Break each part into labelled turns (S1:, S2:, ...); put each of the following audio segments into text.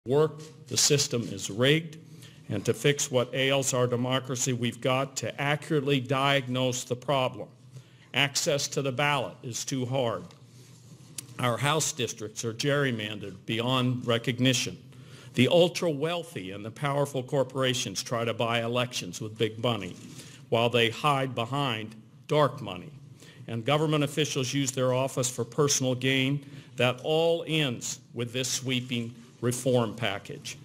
S1: work. The system is rigged. And to fix what ails our democracy, we've got to accurately diagnose the problem. Access to the ballot is too hard. Our House districts are gerrymandered beyond recognition. The ultra-wealthy and the powerful corporations try to buy elections with big money, while they hide behind dark money. And government officials use their office for personal gain. That all ends with this sweeping reform package.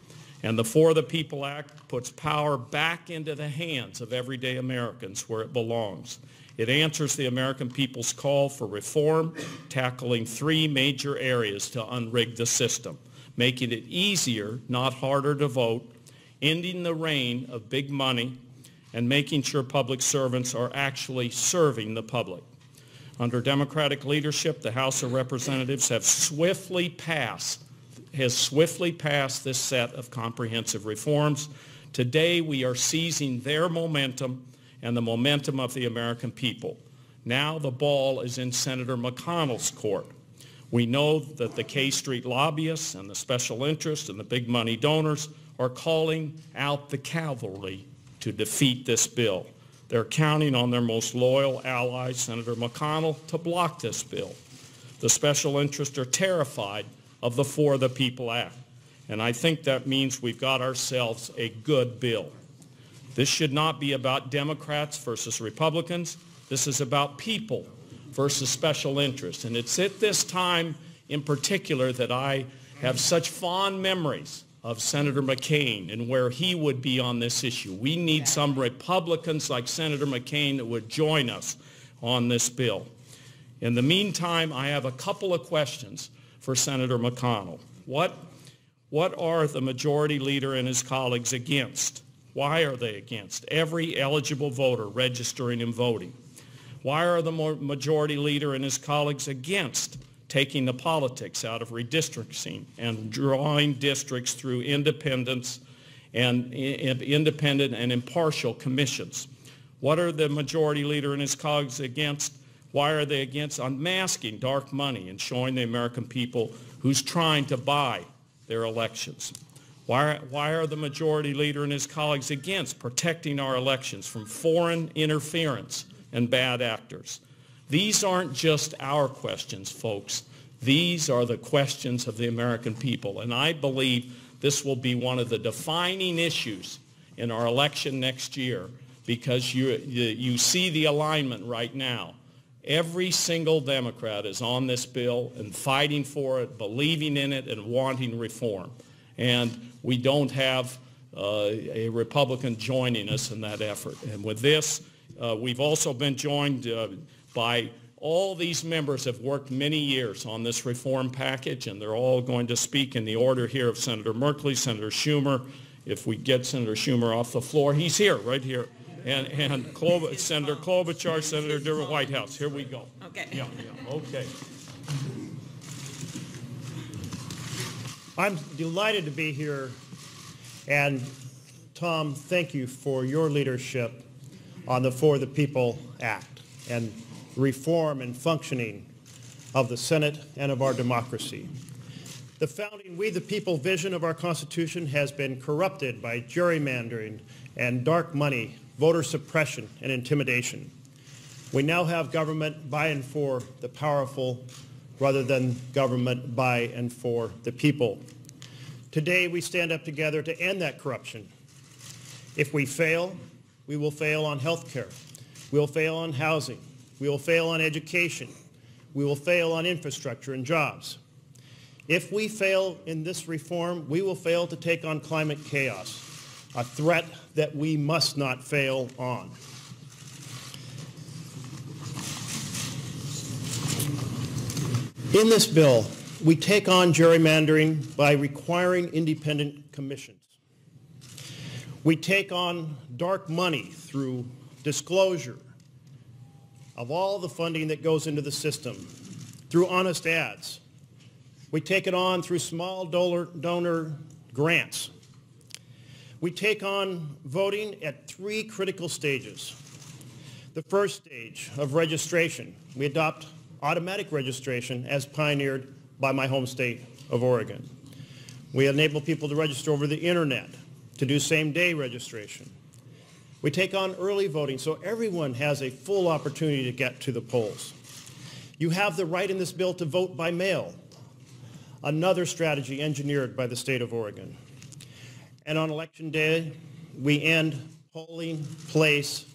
S1: And the For the People Act puts power back into the hands of everyday Americans where it belongs. It answers the American people's call for reform, tackling three major areas to unrig the system, making it easier, not harder to vote, ending the reign of big money, and making sure public servants are actually serving the public. Under Democratic leadership, the House of Representatives has swiftly passed this set of comprehensive reforms. Today, we are seizing their momentum and the momentum of the American people. Now the ball is in Senator McConnell's court. We know that the K Street lobbyists and the special interests and the big money donors are calling out the cavalry to defeat this bill. They're counting on their most loyal ally, Senator McConnell, to block this bill. The special interests are terrified of the For the People Act, and I think that means we've got ourselves a good bill. This should not be about Democrats versus Republicans. This is about people versus special interests, and it's at this time in particular that I have such fond memories of Senator McCain and where he would be on this issue. We need some Republicans like Senator McCain that would join us on this bill. In the meantime, I have a couple of questions for Senator McConnell. What are the majority leader and his colleagues against? Why are they against every eligible voter registering and voting? Why are the majority leader and his colleagues against taking the politics out of redistricting and drawing districts through independent and impartial commissions? What are the majority leader and his colleagues against? Why are they against unmasking dark money and showing the American people who's trying to buy their elections? Why are the majority leader and his colleagues against protecting our elections from foreign interference and bad actors? These aren't just our questions, folks. These are the questions of the American people, and I believe this will be one of the defining issues in our election next year, because you see the alignment right now. Every single Democrat is on this bill and fighting for it, believing in it, and wanting reform. And we don't have a Republican joining us in that effort. And with this, we've also been joined by all these members have worked many years on this reform package, and they're all going to speak in the order here of Senator Merkley, Senator Schumer. If we get Senator Schumer off the floor, he's here, right here. And Senator Klobuchar, Senator Durham, White House. Here we go.
S2: Okay.
S1: Yeah, okay.
S3: I'm delighted to be here, and Tom, thank you for your leadership on the For the People Act and reform and functioning of the Senate and of our democracy. The founding We the People vision of our Constitution has been corrupted by gerrymandering and dark money, voter suppression, and intimidation. We now have government by and for the powerful rather than government by and for the people. Today, we stand up together to end that corruption. If we fail, we will fail on health care. We will fail on housing. We will fail on education. We will fail on infrastructure and jobs. If we fail in this reform, we will fail to take on climate chaos, a threat that we must not fail on. In this bill, we take on gerrymandering by requiring independent commissions. We take on dark money through disclosure of all the funding that goes into the system, through honest ads. We take it on through small donor grants. We take on voting at three critical stages. The first stage of registration, we adopt automatic registration as pioneered by my home state of Oregon. We enable people to register over the internet, to do same-day registration. We take on early voting so everyone has a full opportunity to get to the polls. You have the right in this bill to vote by mail, another strategy engineered by the state of Oregon. And on Election Day, we end polling place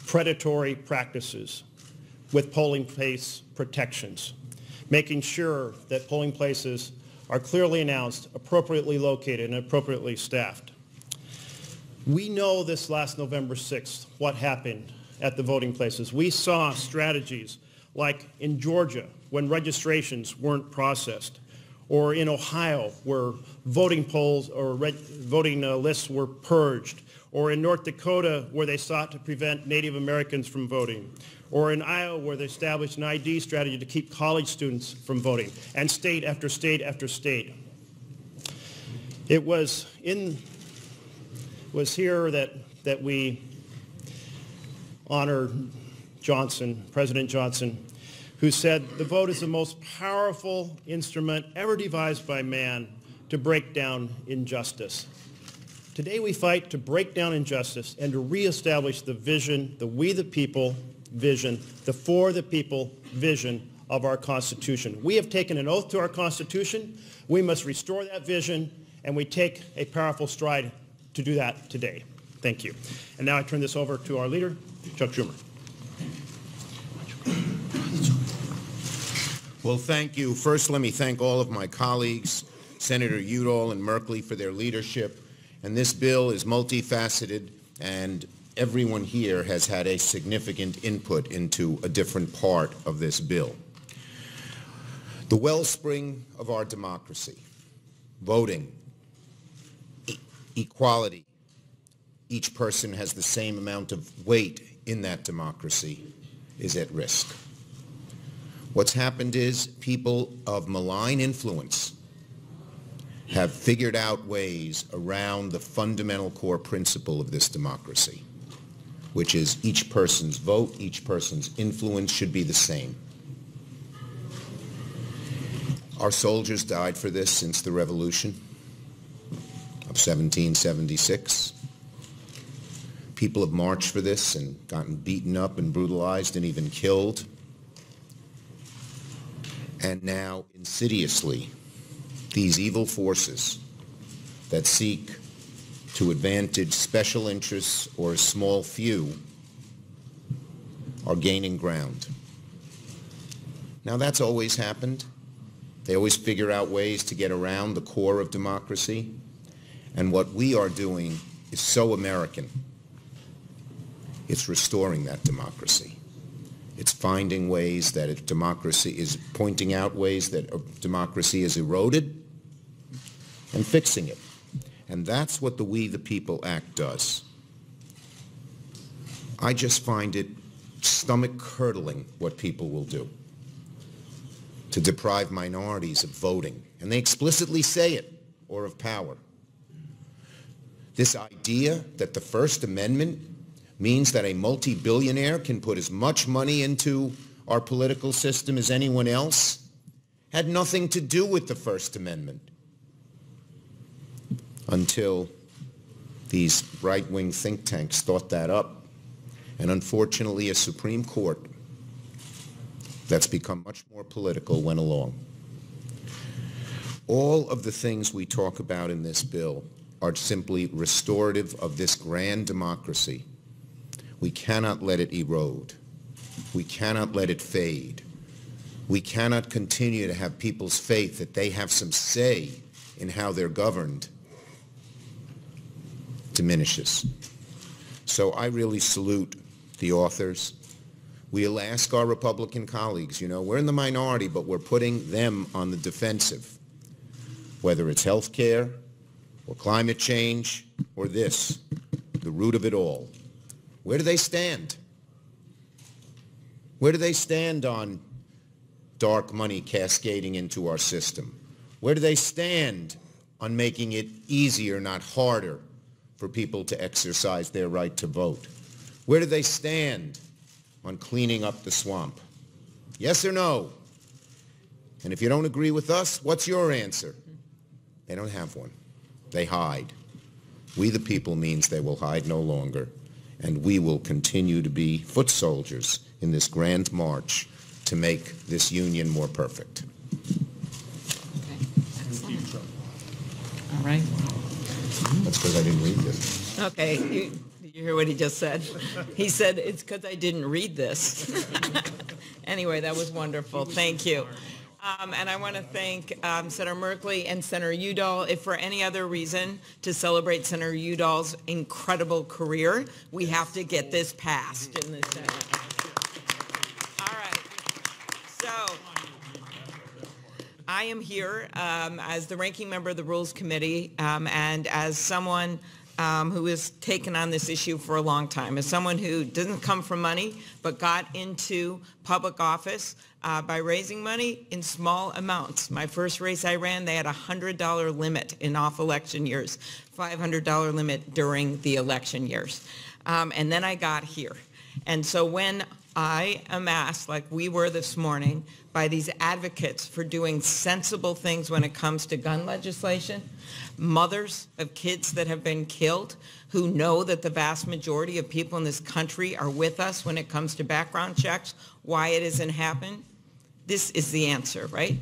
S3: predatory practices with polling place protections, making sure that polling places are clearly announced, appropriately located, and appropriately staffed. We know this last November 6th, what happened at the voting places. We saw strategies like in Georgia when registrations weren't processed, or in Ohio where voting polls or voting lists were purged, or in North Dakota where they sought to prevent Native Americans from voting, or in Iowa where they established an ID strategy to keep college students from voting, and state after state after state. It was here that we honor Johnson, President Johnson, who said the vote is the most powerful instrument ever devised by man to break down injustice. Today we fight to break down injustice and to reestablish the vision, the we the people vision, the for the people vision of our Constitution. We have taken an oath to our Constitution. We must restore that vision, and we take a powerful stride to do that today. Thank you. And now I turn this over to our leader, Chuck Schumer.
S2: Well, thank you. First, let me thank all of my colleagues, Senator Udall and Merkley, for their leadership. And this bill is multifaceted, and everyone here has had a significant input into a different part of this bill. The wellspring of our democracy, voting, equality, each person has the same amount of weight in that democracy, is at risk. What's happened is people of malign influence have figured out ways around the fundamental core principle of this democracy, which is each person's vote, each person's influence should be the same. Our soldiers died for this since the Revolution of 1776. People have marched for this and gotten beaten up and brutalized and even killed. And now, insidiously, these evil forces that seek to advantage special interests or a small few are gaining ground. Now, that's always happened. They always figure out ways to get around the core of democracy. And what we are doing is so American. It's restoring that democracy. It's finding ways that democracy is pointing out ways that democracy is eroded and fixing it. And that's what the We the People Act does. I just find it stomach-curdling what people will do to deprive minorities of voting. And they explicitly say it, or of power. This idea that the First Amendment means that a multi-billionaire can put as much money into our political system as anyone else had nothing to do with the First Amendment until these right-wing think tanks thought that up. And unfortunately, a Supreme Court that's become much more political went along. All of the things we talk about in this bill are simply restorative of this grand democracy. We cannot let it erode. We cannot let it fade. We cannot continue to have people's faith that they have some say in how they're governed diminishes. So I really salute the authors. We'll ask our Republican colleagues, we're in the minority, but we're putting them on the defensive, whether it's health care or climate change or this, the root of it all. Where do they stand? Where do they stand on dark money cascading into our system? Where do they stand on making it easier, not harder, for people to exercise their right to vote? Where do they stand on cleaning up the swamp? Yes or no? And if you don't agree with us, what's your answer? They don't have one. They hide. We the people means they will hide no longer, and we will continue to be foot soldiers in this grand march to make this union more perfect.
S4: Okay, excellent. All right.
S2: That's because I didn't read this.
S4: Okay, did you hear what he just said? He said, it's because I didn't read this. Anyway, that was wonderful. Thank you. And I want to thank Senator Merkley and Senator Udall. If for any other reason to celebrate Senator Udall's incredible career, we have to get this passed in the Senate. All right. So I am here as the ranking member of the Rules Committee and as someone who has taken on this issue for a long time, as someone who doesn't come from money but got into public office by raising money in small amounts. My first race I ran, they had a $100 limit in off-election years, $500 limit during the election years. And then I got here. And so when I am asked, like we were this morning, by these advocates for doing sensible things when it comes to gun legislation, mothers of kids that have been killed who know that the vast majority of people in this country are with us when it comes to background checks, why it isn't happened, this is the answer, right?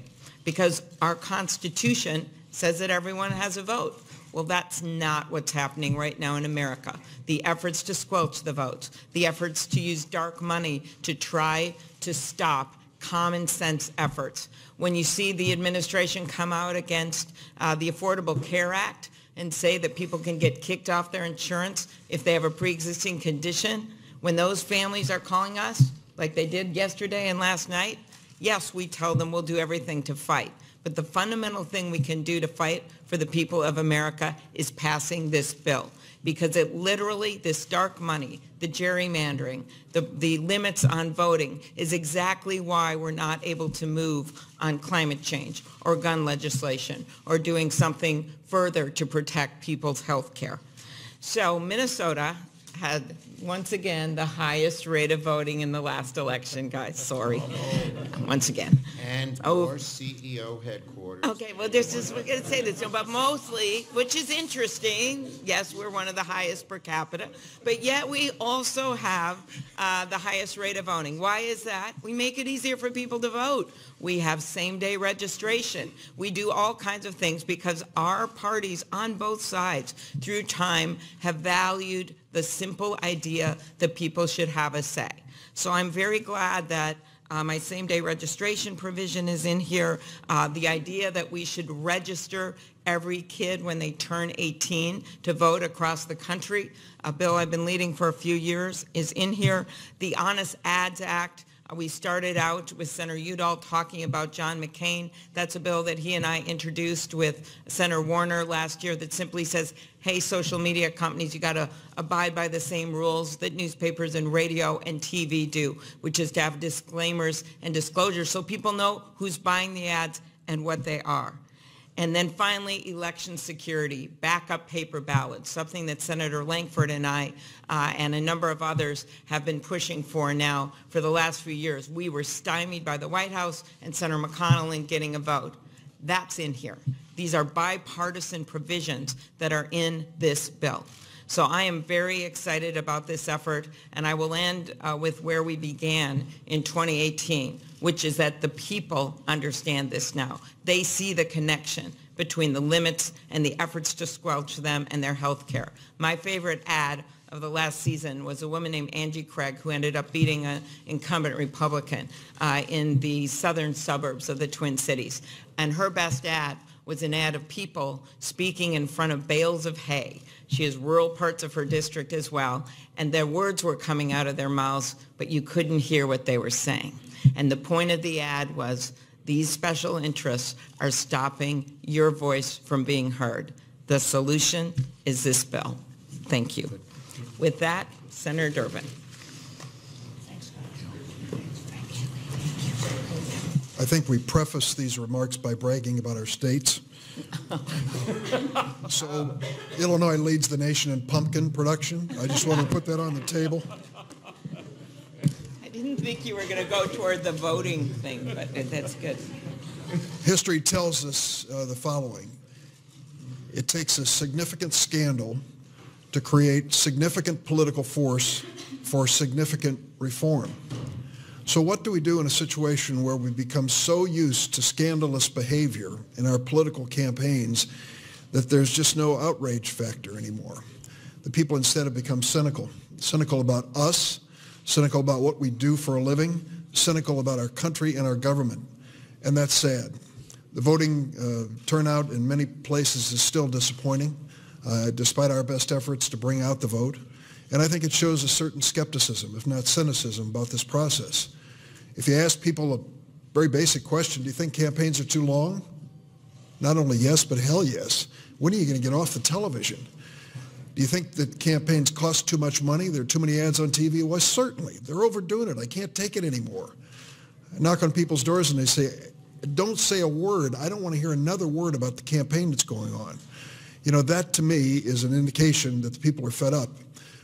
S4: Because our Constitution says that everyone has a vote. Well, that's not what's happening right now in America. The efforts to squelch the votes, the efforts to use dark money to try to stop common sense efforts. When you see the administration come out against the Affordable Care Act and say that people can get kicked off their insurance if they have a pre-existing condition, when those families are calling us, like they did yesterday and last night, yes, we tell them we'll do everything to fight. But the fundamental thing we can do to fight for the people of America is passing this bill. Because it literally, this dark money, the gerrymandering, the limits on voting is exactly why we're not able to move on climate change or gun legislation or doing something further to protect people's health care. So Minnesota had, once again, the highest rate of voting in the last election, guys. Sorry. Once again.
S2: And our CEO headquarters.
S4: Okay, well, this is, we're going to say this, but mostly, which is interesting, yes, we're one of the highest per capita, but yet we also have the highest rate of voting. Why is that? We make it easier for people to vote. We have same-day registration. We do all kinds of things because our parties on both sides through time have valued the simple idea that people should have a say. So I'm very glad that my same-day registration provision is in here. The idea that we should register every kid when they turn 18 to vote across the country, a bill I've been leading for a few years, is in here. The Honest Ads Act, we started out with Senator Udall talking about John McCain. That's a bill that he and I introduced with Senator Warner last year that simply says, hey, social media companies, you got to abide by the same rules that newspapers and radio and TV do, which is to have disclaimers and disclosures so people know who's buying the ads and what they are. And then finally, election security, backup paper ballots, something that Senator Langford and I and a number of others have been pushing for now for the last few years. We were stymied by the White House and Senator McConnell in getting a vote. That's in here. These are bipartisan provisions that are in this bill. So I am very excited about this effort, and I will end with where we began in 2018, which is that the people understand this now. They see the connection between the limits and the efforts to squelch them and their health care. My favorite ad of the last season was a woman named Angie Craig who ended up beating an incumbent Republican in the southern suburbs of the Twin Cities. And her best ad was an ad of people speaking in front of bales of hay. She has rural parts of her district as well, and their words were coming out of their mouths, but you couldn't hear what they were saying. And the point of the ad was, these special interests are stopping your voice from being heard. The solution is this bill. Thank you. With that, Senator Durbin.
S5: I think we preface these remarks by bragging about our states. So Illinois leads the nation in pumpkin production. I just want to put that on the table.
S4: I didn't think you were going to go toward the voting thing, but that's good.
S5: History tells us the following. It takes a significant scandal to create significant political force for significant reform. So what do we do in a situation where we become so used to scandalous behavior in our political campaigns that there's just no outrage factor anymore? The people instead have become cynical about us, cynical about what we do for a living, cynical about our country and our government. And that's sad. The voting turnout in many places is still disappointing, despite our best efforts to bring out the vote. And I think it shows a certain skepticism, if not cynicism, about this process. If you ask people a very basic question, do you think campaigns are too long? Not only yes, but hell yes. When are you going to get off the television? Do you think that campaigns cost too much money? There are too many ads on TV? Well, certainly. They're overdoing it. I can't take it anymore. I knock on people's doors and they say, don't say a word. I don't want to hear another word about the campaign that's going on. You know, that to me is an indication that the people are fed up.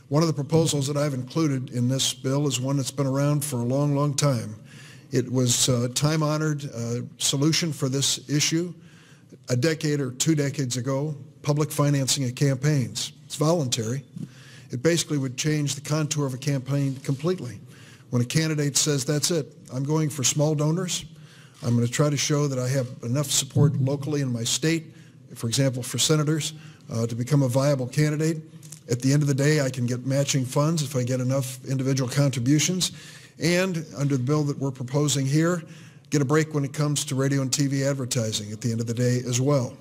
S5: One of the proposals that I've included in this bill is one that's been around for a long, long time. It was a time-honored solution for this issue a decade or 2 decades ago, public financing of campaigns. It's voluntary. It basically would change the contour of a campaign completely. When a candidate says, that's it, I'm going for small donors, I'm going to try to show that I have enough support locally in my state, for example, for senators, to become a viable candidate. At the end of the day, I can get matching funds if I get enough individual contributions. And under the bill that we're proposing here, get a break when it comes to radio and TV advertising at the end of the day as well.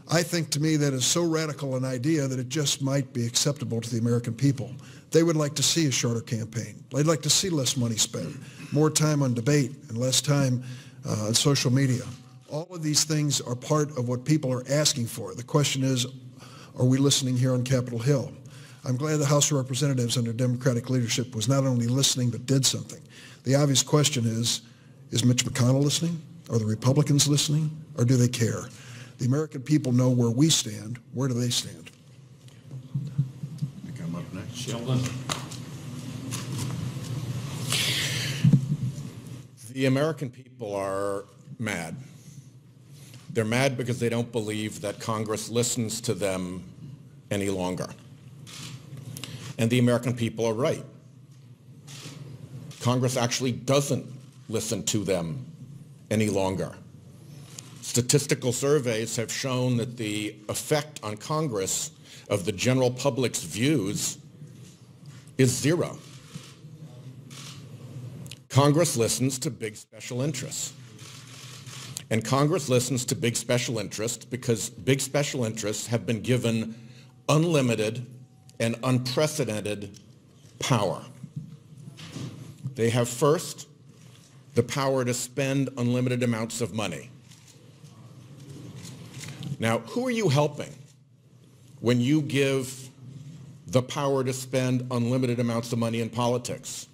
S5: I think to me that is so radical an idea that it just might be acceptable to the American people. They would like to see a shorter campaign. They'd like to see less money spent, more time on debate and less time on social media. All of these things are part of what people are asking for. The question is, are we listening here on Capitol Hill? I'm glad the House of Representatives under Democratic leadership was not only listening but did something. The obvious question is Mitch McConnell listening? Are the Republicans listening? Or do they care? The American people know where we stand. Where do they stand?
S2: Come up next.
S1: Sheldon.
S6: The American people are mad. They're mad because they don't believe that Congress listens to them any longer. And the American people are right. Congress actually doesn't listen to them any longer. Statistical surveys have shown that the effect on Congress of the general public's views is zero. Congress listens to big special interests. And Congress listens to big special interests because big special interests have been given unlimited and unprecedented power. They have first the power to spend unlimited amounts of money. Now, who are you helping when you give the power to spend unlimited amounts of money in politics?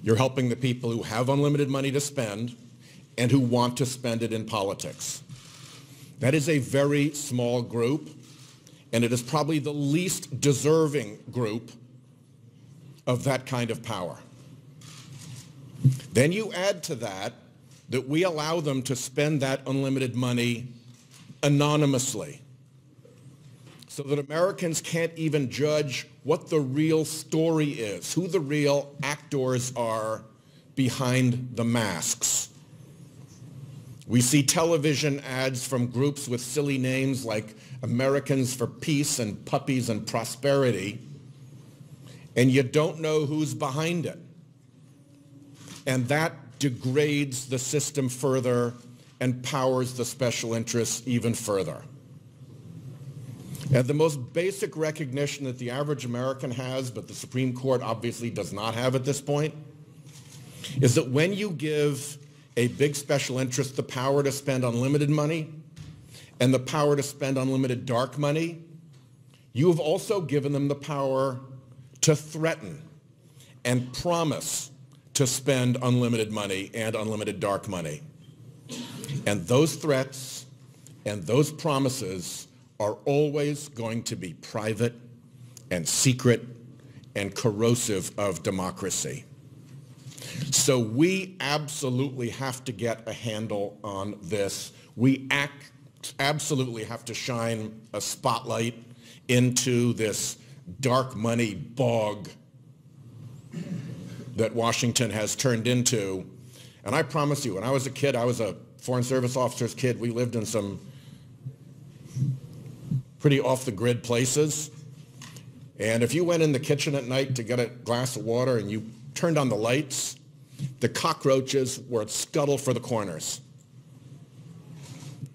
S6: You're helping the people who have unlimited money to spend and who want to spend it in politics. That is a very small group, and it is probably the least deserving group of that kind of power. Then you add to that we allow them to spend that unlimited money anonymously, so that Americans can't even judge what the real story is, who the real actors are behind the masks. We see television ads from groups with silly names like Americans for Peace and Puppies and Prosperity, and you don't know who's behind it. And that degrades the system further and powers the special interests even further. And the most basic recognition that the average American has, but the Supreme Court obviously does not have at this point, is that when you give a big special interest the power to spend unlimited money and the power to spend unlimited dark money, you have also given them the power to threaten and promise to spend unlimited money and unlimited dark money. And those threats and those promises are always going to be private and secret and corrosive of democracy. So we absolutely have to get a handle on this. We absolutely have to shine a spotlight into this dark money bog that Washington has turned into. And I promise you, when I was a kid, I was a Foreign Service officer's kid. We lived in some pretty off-the-grid places. And if you went in the kitchen at night to get a glass of water and you turned on the lights, the cockroaches were scuttle for the corners.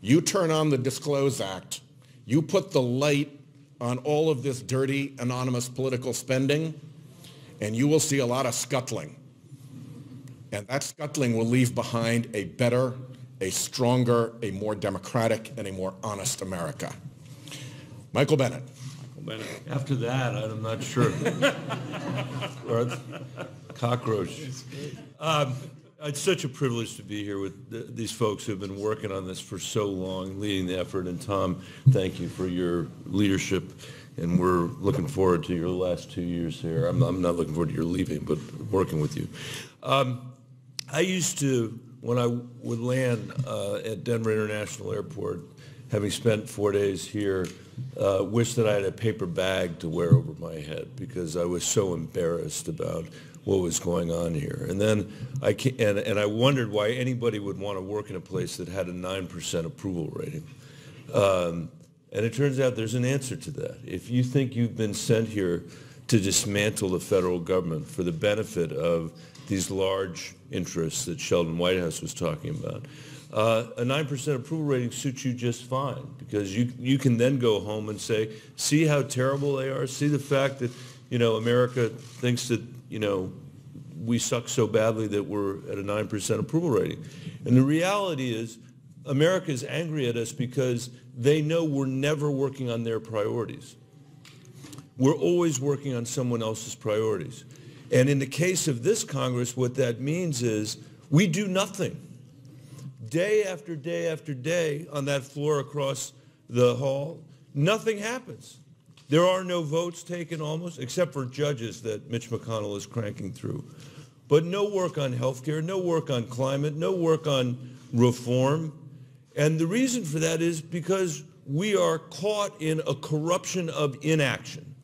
S6: You turn on the Disclose Act, you put the light on all of this dirty, anonymous political spending, and you will see a lot of scuttling. And that scuttling will leave behind a better, a stronger, a more democratic, and a more honest America. Michael Bennett.
S7: After that, I'm not sure. Or cockroach. It's such a privilege to be here with these folks who have been working on this for so long, leading the effort. And Tom, thank you for your leadership. And we're looking forward to your last 2 years here. I'm not looking forward to your leaving, but working with you. I used to, when I would land at Denver International Airport, having spent 4 days here, wish that I had a paper bag to wear over my head because I was so embarrassed about what was going on here. And then I wondered why anybody would want to work in a place that had a 9% approval rating. And it turns out there's an answer to that. If you think you've been sent here to dismantle the federal government for the benefit of these large interests that Sheldon Whitehouse was talking about, a 9% approval rating suits you just fine because you can then go home and say, see how terrible they are, see the fact that, America thinks that, we suck so badly that we're at a 9% approval rating. And the reality is America is angry at us because they know we're never working on their priorities. We're always working on someone else's priorities. And in the case of this Congress, what that means is we do nothing. Day after day after day on that floor across the hall, nothing happens. There are no votes taken almost, except for judges that Mitch McConnell is cranking through. But no work on health care, no work on climate, no work on reform. And the reason for that is because we are caught in a corruption of inaction.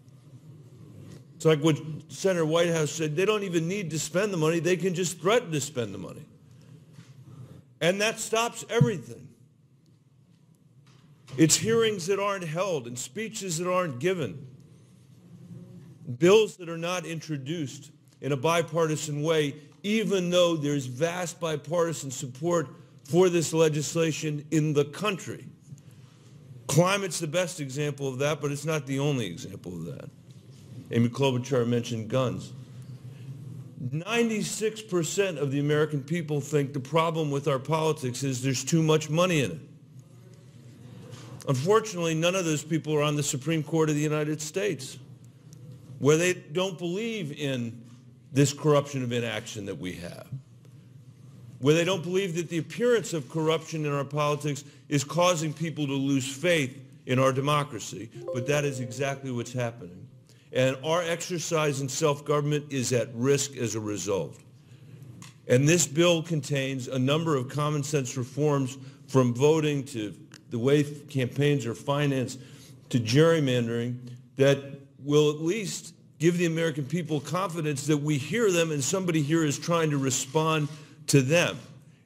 S7: It's like what Senator Whitehouse said, they don't even need to spend the money, they can just threaten to spend the money. And that stops everything. It's hearings that aren't held and speeches that aren't given, bills that are not introduced in a bipartisan way, even though there's vast bipartisan support for this legislation in the country. Climate's the best example of that, but it's not the only example of that. Amy Klobuchar mentioned guns. 96% of the American people think the problem with our politics is there's too much money in it. Unfortunately, none of those people are on the Supreme Court of the United States, where they don't believe in this corruption of inaction that we have, where they don't believe that the appearance of corruption in our politics is causing people to lose faith in our democracy. But that is exactly what's happening. And our exercise in self-government is at risk as a result. And this bill contains a number of common sense reforms, from voting to the way campaigns are financed to gerrymandering, that will at least give the American people confidence that we hear them and somebody here is trying to respond to them,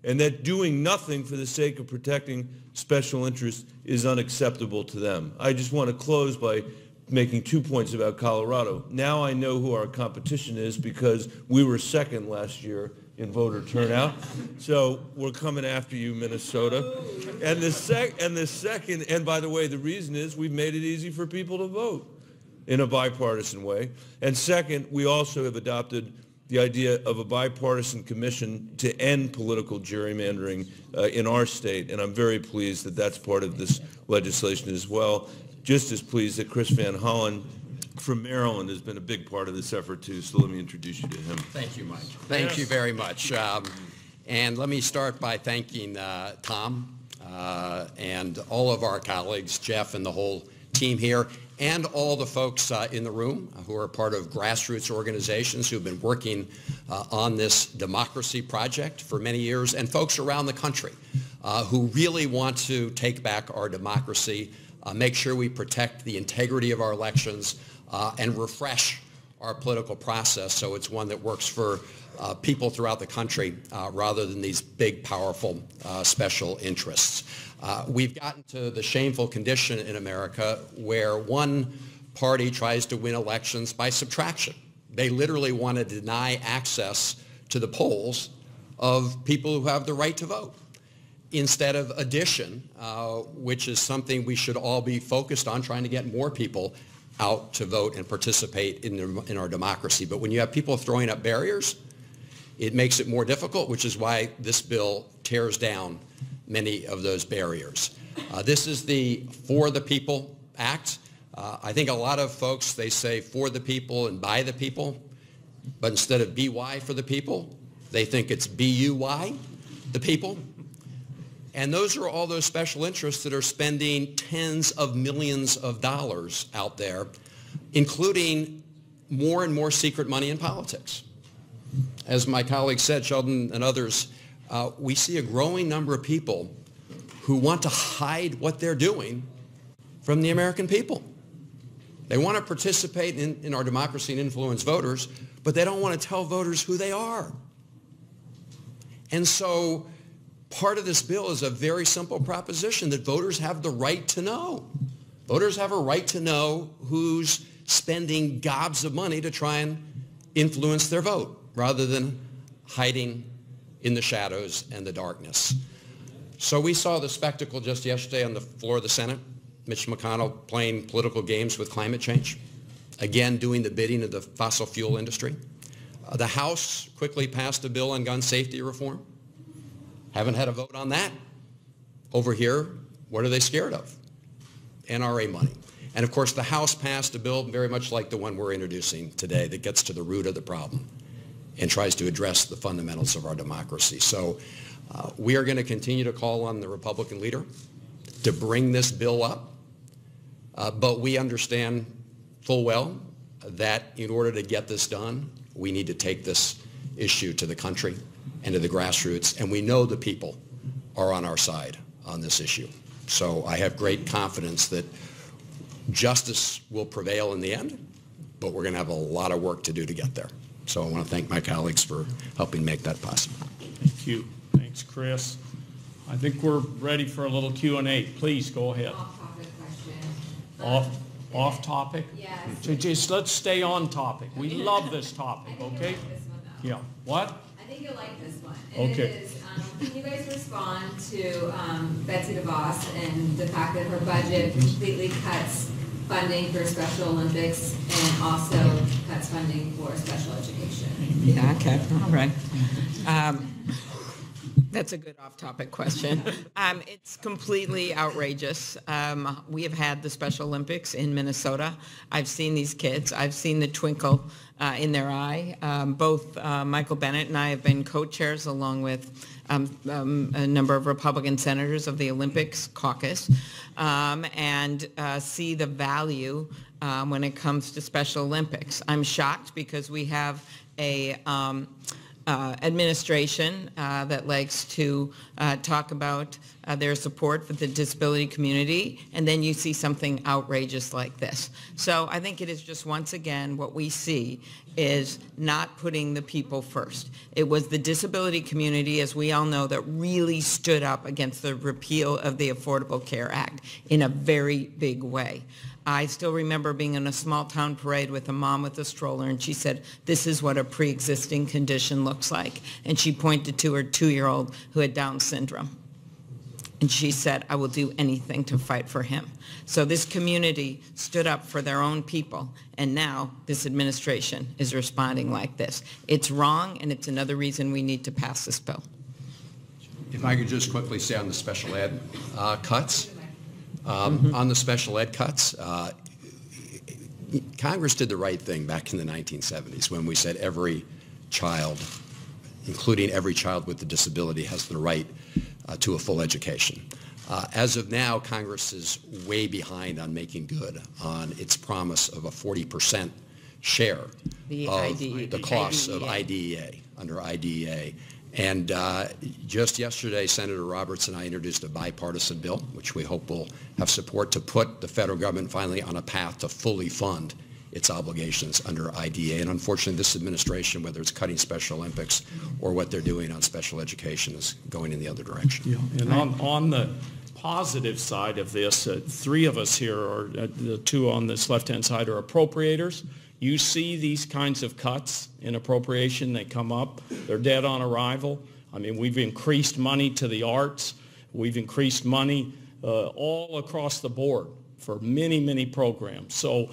S7: and that doing nothing for the sake of protecting special interests is unacceptable to them. I just want to close by making 2 points about Colorado. Now I know who our competition is because we were second last year in voter turnout. So we're coming after you, Minnesota. And the second, and by the way, the reason is we've made it easy for people to vote in a bipartisan way. And second, we also have adopted the idea of a bipartisan commission to end political gerrymandering in our state. And I'm very pleased that that's part of this legislation as well. Just as pleased that Chris Van Hollen from Maryland has been a big part of this effort too, so let me introduce you to him.
S8: Thank you, Mike. Thank you very much. And let me start by thanking Tom and all of our colleagues, Jeff and the whole team here, and all the folks in the room who are part of grassroots organizations who have been working on this democracy project for many years, and folks around the country who really want to take back our democracy, make sure we protect the integrity of our elections, and refresh our political process so it's one that works for people throughout the country rather than these big, powerful special interests. We've gotten to the shameful condition in America where one party tries to win elections by subtraction. They literally want to deny access to the polls of people who have the right to vote, instead of addition, which is something we should all be focused on, trying to get more people out to vote and participate in our democracy. But when you have people throwing up barriers, it makes it more difficult, which is why this bill tears down many of those barriers. This is the For the People Act. I think a lot of folks, they say for the people and by the people, but instead of BY for the people, they think it's BUY, the people. And those are all those special interests that are spending tens of millions of dollars out there, including more and more secret money in politics. As my colleague said, Sheldon and others, we see a growing number of people who want to hide what they're doing from the American people. They want to participate in our democracy and influence voters, but they don't want to tell voters who they are. And so part of this bill is a very simple proposition that voters have the right to know. Voters have a right to know who's spending gobs of money to try and influence their vote, rather than hiding in the shadows and the darkness. So we saw the spectacle just yesterday on the floor of the Senate, Mitch McConnell playing political games with climate change, again doing the bidding of the fossil fuel industry. The House quickly passed a bill on gun safety reform. Haven't had a vote on that. Over here, what are they scared of? NRA money. And of course, the House passed a bill very much like the one we're introducing today that gets to the root of the problem and tries to address the fundamentals of our democracy. So we are going to continue to call on the Republican leader to bring this bill up, but we understand full well that in order to get this done, we need to take this issue to the country and to the grassroots, and we know the people are on our side on this issue. So I have great confidence that justice will prevail in the end, but we're going to have a lot of work to do to get there. So I want to thank my colleagues for helping make that possible.
S1: Thank you. Thanks, Chris. I think we're ready for a little Q&A. Please go ahead.
S9: Off-topic question.
S1: Off topic?
S9: Yes.
S1: So just let's stay on topic. We love this topic, okay?
S9: Like this one, though.
S1: Yeah. What?
S9: I think you'll like this one. And
S1: Okay.
S9: it is, can you guys respond to Betsy DeVos and the fact that her budget completely cuts funding for Special Olympics and also cuts funding for special education?
S4: Yeah, okay, all right. That's a good off-topic question. It's completely outrageous. We have had the Special Olympics in Minnesota. I've seen these kids. I've seen the twinkle in their eye. Both Michael Bennett and I have been co-chairs along with a number of Republican senators of the Olympics caucus, and see the value when it comes to Special Olympics. I'm shocked because we have a administration that likes to talk about their support for the disability community, and then you see something outrageous like this. So I think it is just, once again, what we see is not putting the people first. It was the disability community, as we all know, that really stood up against the repeal of the Affordable Care Act in a very big way. I still remember being in a small town parade with a mom with a stroller, and she said, this is what a pre-existing condition looks like. And she pointed to her 2-year-old who had Down syndrome. And she said, I will do anything to fight for him. So this community stood up for their own people, and now this administration is responding like this. It's wrong, and it's another reason we need to pass this bill.
S8: If I could just quickly say on the special ed cuts, on the special ed cuts, Congress did the right thing back in the 1970s when we said every child, including every child with a disability, has the right to a full education. As of now, Congress is way behind on making good on its promise of a 40% share of the costs of IDEA, under IDEA. And just yesterday, Senator Roberts and I introduced a bipartisan bill, which we hope will have support to put the federal government finally on a path to fully fund its obligations under IDEA. And unfortunately, this administration, whether it's cutting Special Olympics or what they're doing on special education, is going in the other direction.
S1: Yeah. And on the positive side of this, three of us here, are the two on this left-hand side, are appropriators. You see these kinds of cuts in appropriation, they come up, they're dead on arrival. I mean, we've increased money to the arts. We've increased money all across the board for many, many programs. So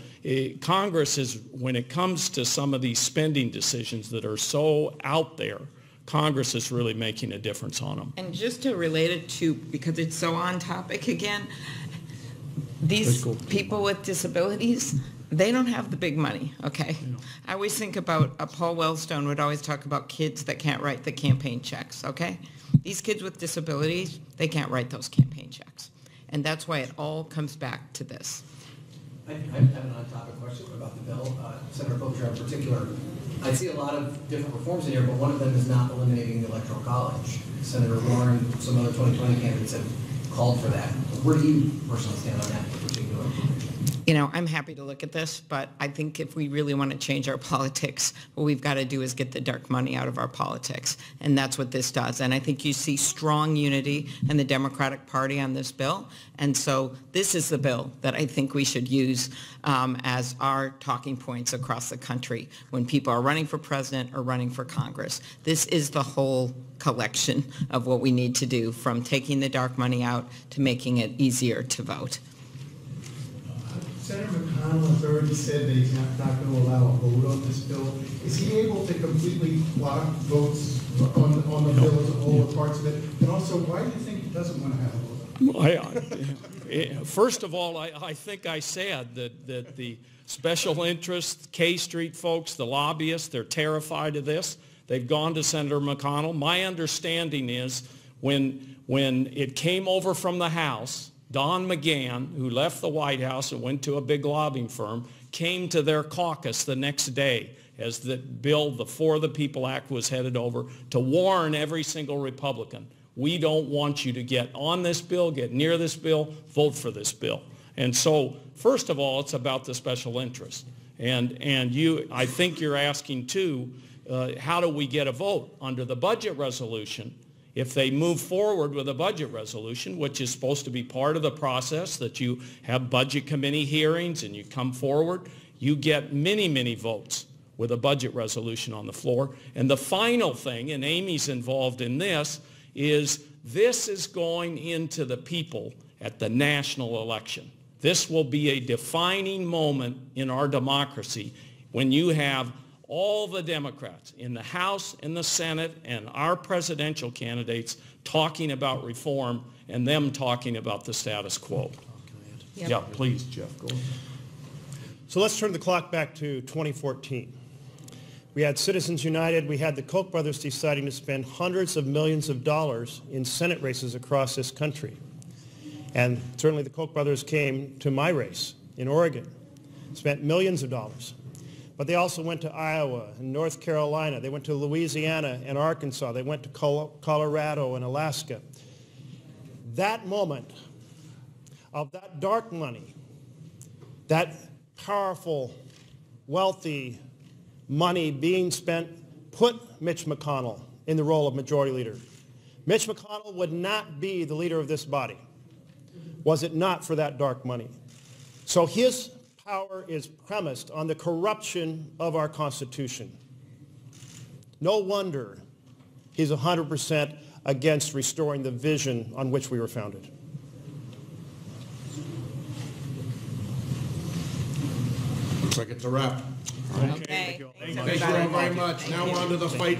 S1: Congress is, when it comes to some of these spending decisions that are so out there, Congress is really making a difference on them.
S4: And just to relate it to, because it's so on topic again, these people with disabilities, they don't have the big money, okay? Yeah. I always think about, Paul Wellstone would always talk about kids that can't write the campaign checks, okay? These kids with disabilities, they can't write those campaign checks. And that's why it all comes back to this.
S10: I have an on-topic question about the bill. Senator Klobuchar in particular, I see a lot of different reforms in here, but one of them is not eliminating the Electoral College. Senator Warren, some other 2020 candidates have called for that. Where do you personally stand on that in particular?
S4: You know, I'm happy to look at this, but I think if we really want to change our politics, what we've got to do is get the dark money out of our politics. And that's what this does. And I think you see strong unity in the Democratic Party on this bill. And so this is the bill that I think we should use as our talking points across the country when people are running for president or running for Congress. This is the whole collection of what we need to do, from taking the dark money out to making it easier to vote.
S11: Senator McConnell has already said that he's not going to allow a vote on this bill. Is he able to completely block votes on the bill as a whole, or parts of it? And also, why do you think he doesn't want to have a vote?
S1: First of all, I think I said that the special interests, K Street folks, the lobbyists, they're terrified of this. They've gone to Senator McConnell. My understanding is when it came over from the House, Don McGahn, who left the White House and went to a big lobbying firm, came to their caucus the next day as the bill, the For the People Act, was headed over, to warn every single Republican, we don't want you to get on this bill, get near this bill, vote for this bill. And so, first of all, it's about the special interest. And I think you're asking too, how do we get a vote under the budget resolution? If they move forward with a budget resolution, which is supposed to be part of the process, that you have budget committee hearings and you come forward, you get many, many votes with a budget resolution on the floor. And the final thing, and Amy's involved in this is going into the people at the national election. This will be a defining moment in our democracy when you have all the Democrats in the House and the Senate and our presidential candidates talking about reform and them talking about the status quo.
S4: Yep.
S1: Yeah, please, Jeff, go ahead.
S3: So let's turn the clock back to 2014. We had Citizens United. We had the Koch brothers deciding to spend hundreds of millions of dollars in Senate races across this country. And certainly the Koch brothers came to my race in Oregon, spent millions of dollars. But they also went to Iowa and North Carolina. They went to Louisiana and Arkansas. They went to Colorado and Alaska. That moment of that dark money, that powerful, wealthy money being spent, put Mitch McConnell in the role of majority leader. Mitch McConnell would not be the leader of this body was it not for that dark money. So his power is premised on the corruption of our Constitution. No wonder he's 100% against restoring the vision on which we were founded.
S6: Looks like it's a wrap.
S4: Okay.
S6: Thank you all very much. Now on to the fight.